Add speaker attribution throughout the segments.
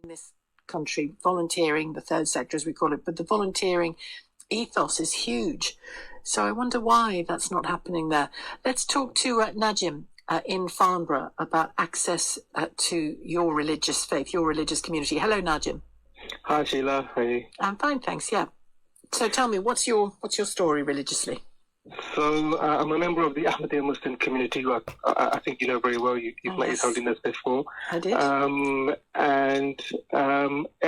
Speaker 1: this country, volunteering, the third sector as we call it, but the volunteering ethos is huge. So I wonder why that's not happening there. Let's talk to Najim in Farnborough about access to your religious faith, your religious community. Hello, Najim.
Speaker 2: Hi, Sheila. How are you?
Speaker 1: I'm fine, thanks. Yeah. So tell me, what's your story religiously?
Speaker 2: So I'm a member of the Ahmadiyya Muslim community, who I think you know very well. You've met His Holiness before.
Speaker 1: I did.
Speaker 2: I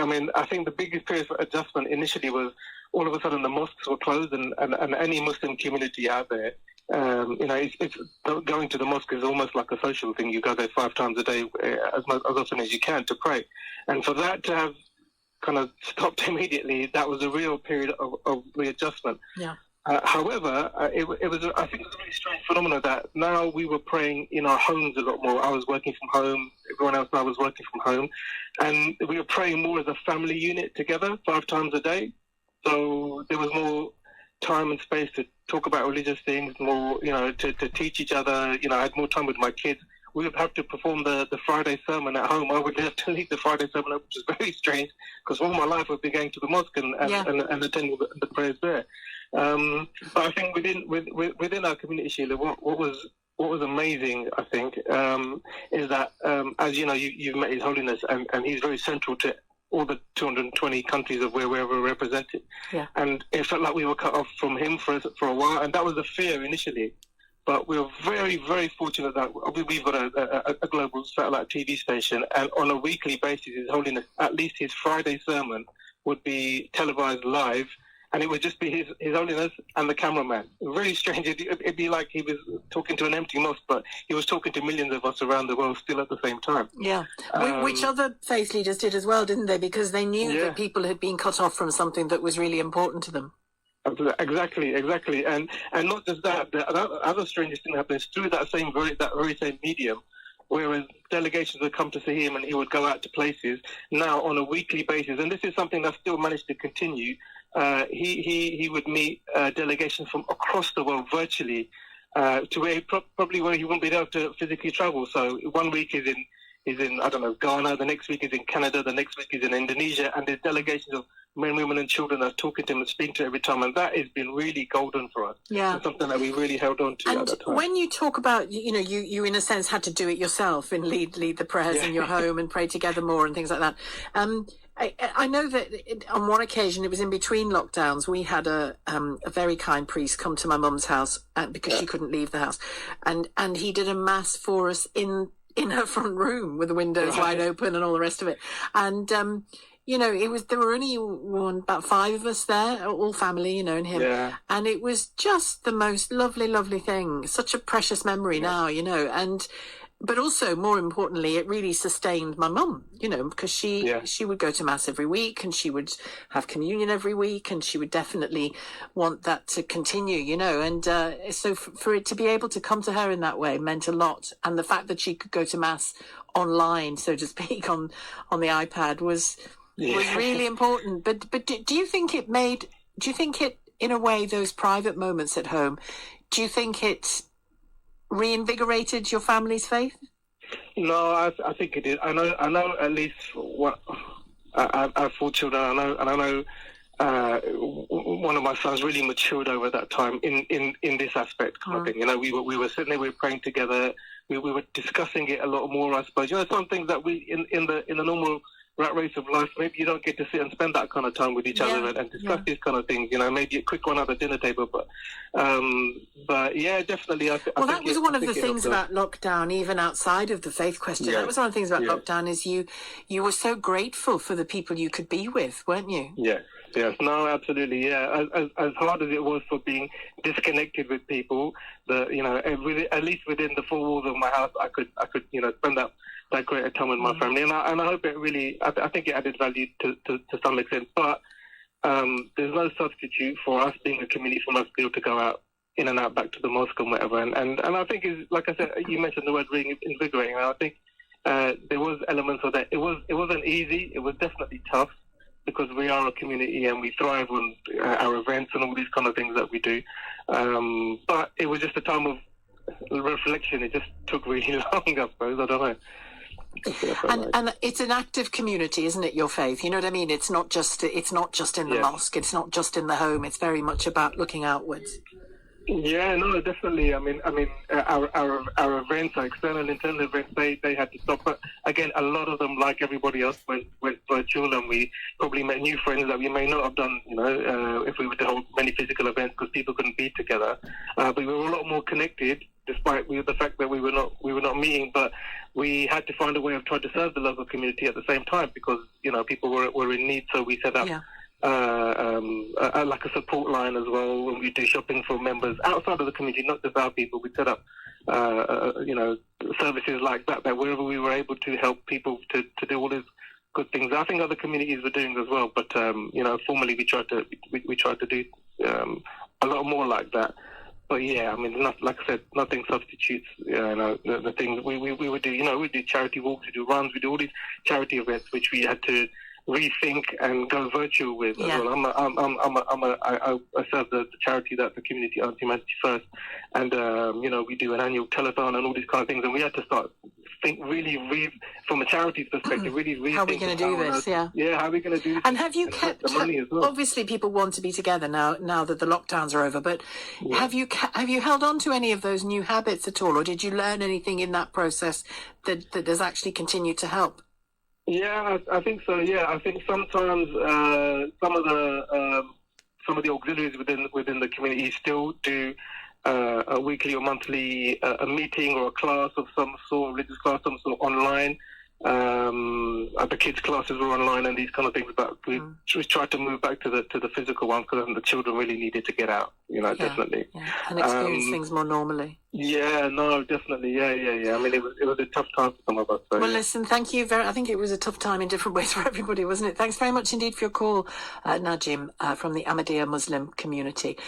Speaker 2: mean, I think the biggest period for adjustment initially was all of a sudden the mosques were closed, and any Muslim community out there, it's going to the mosque is almost like a social thing. You go there 5 times a day, as often as you can, to pray. And for that to have kind of stopped immediately, that was a real period of readjustment.
Speaker 1: Yeah.
Speaker 2: However, it was, I think, it was a really strange phenomenon that now we were praying in our homes a lot more. I was working from home. Everyone else now was working from home. And we were praying more as a family unit together 5 times a day. So there was more time and space to talk about religious things, more, to teach each other. I had more time with my kids. We would have to perform the Friday sermon at home. I would have to leave the Friday sermon, which is very strange, because all my life I've been going to the mosque and attending the prayers there. But I think within our community, Sheila, what was amazing, I think, is that as you know, you've met His Holiness, and he's very central to all the 220 countries of where we're represented.
Speaker 1: Yeah.
Speaker 2: And it felt like we were cut off from him for a while, and that was the fear initially. But we were very, very fortunate that we've got a global satellite TV station, and on a weekly basis, His Holiness, at least his Friday sermon would be televised live, and it would just be His Holiness and the cameraman. Very strange. It'd be like he was talking to an empty mosque, but he was talking to millions of us around the world still at the same time.
Speaker 1: Yeah. Which other faith leaders did as well, didn't they? Because they knew that people had been cut off from something that was really important to them.
Speaker 2: Exactly, and not just that. The other strangest thing happens through that very same medium. Whereas delegations would come to see him, and he would go out to places. Now on a weekly basis, and this is something that's still managed to continue. He would meet delegations from across the world virtually, to where where he wouldn't be able to physically travel. So 1 week is in I don't know, Ghana. The next week is in Canada. The next week is in Indonesia, and there's delegations of men, women, and children that are talking to him and speaking to him every time, and that has been really golden for us.
Speaker 1: Yeah,
Speaker 2: it's something that we really held on to at that time.
Speaker 1: When you talk about, you in a sense had to do it yourself and lead the prayers in your home and pray together more and things like that. I know that on one occasion, it was in between lockdowns, we had a very kind priest come to my mum's house because she couldn't leave the house, and he did a mass for us in her front room with the windows wide open and all the rest of it. And there were only about 5 of us there, all family, and him. Yeah. And it was just the most lovely, lovely thing. Such a precious memory now, but also, more importantly, it really sustained my mum, because she would go to mass every week, and she would have communion every week, and she would definitely want that to continue, and so for it to be able to come to her in that way meant a lot. And the fact that she could go to mass online, so to speak, on the iPad was really important. But do you think it in a way, those private moments at home, do you think it reinvigorated your family's faith?
Speaker 2: No, I think it did. I know at least what I have 4 children. I know one of my sons really matured over that time in this aspect kind of thing. We were sitting there, we were praying together, we were discussing it a lot more, I suppose. Some things that we in the normal rat race of life, maybe you don't get to sit and spend that kind of time with each other and discuss these kind of things. Maybe a quick one at the dinner table, but yeah, definitely.
Speaker 1: That was one of the things about lockdown, even outside of the faith question. That was one of the things about lockdown is you were so grateful for the people you could be with, weren't you?
Speaker 2: Yes, no, absolutely, yeah. As hard as it was for being disconnected with people, at least within the 4 walls of my house, I could spend that greater time with my family, and I hope it really. I think it added value to some extent, but there's no substitute for us being a community, for us to be able to go out in and out back to the mosque and whatever. And I think it's like I said, you mentioned the word reinvigorating. And I think there was elements of that. It wasn't easy. It was definitely tough, because we are a community and we thrive on our events and all these kind of things that we do. But it was just a time of reflection. It just took really long, I suppose. I don't know.
Speaker 1: And it's an active community, isn't it? Your faith, you know what I mean? It's not just in the mosque. It's not just in the home. It's very much about looking outwards.
Speaker 2: Yeah, no, definitely. I mean, our events, our external and internal events, they had to stop. But again, a lot of them, like everybody else, went virtual, and we probably met new friends that we may not have done, if we were to hold many physical events because people couldn't be together. But we were a lot more connected, despite the fact that we were not meeting. But we had to find a way of trying to serve the local community at the same time because people were in need. So we set up. Yeah. Like a support line as well when we do shopping for members outside of the community, not just our people. We set up, services like that wherever we were able to help people to do all these good things. I think other communities were doing as well, but formally we tried to do a lot more like that. But yeah, I mean, like I said, nothing substitutes the things we would do. We do charity walks, we do runs, we do all these charity events which we had to rethink and go virtual with as well. I serve the charity that's the Community Arts Humanity First, and we do an annual telethon and all these kind of things, and we had to start from a charity's perspective, really rethink
Speaker 1: how are we going to do this? How
Speaker 2: are we going to do this?
Speaker 1: And have you kept the money as well? Obviously, people want to be together now that the lockdowns are over. But have you held on to any of those new habits at all, or did you learn anything in that process that has actually continued to help?
Speaker 2: Yeah, I think so. Yeah, I think sometimes some of the auxiliaries within the community still do a weekly or monthly a meeting or a class of some sort, religious class, some sort online. The kids' classes were online and these kind of things, but we tried to move back to the physical one because the children really needed to get out. Definitely.
Speaker 1: Yeah. And experience things more normally.
Speaker 2: Yeah, no, definitely. Yeah. I mean, it was a tough time for some of us. So,
Speaker 1: well, listen, thank you I think it was a tough time in different ways for everybody, wasn't it? Thanks very much indeed for your call, Najim, from the Ahmadiyya Muslim community.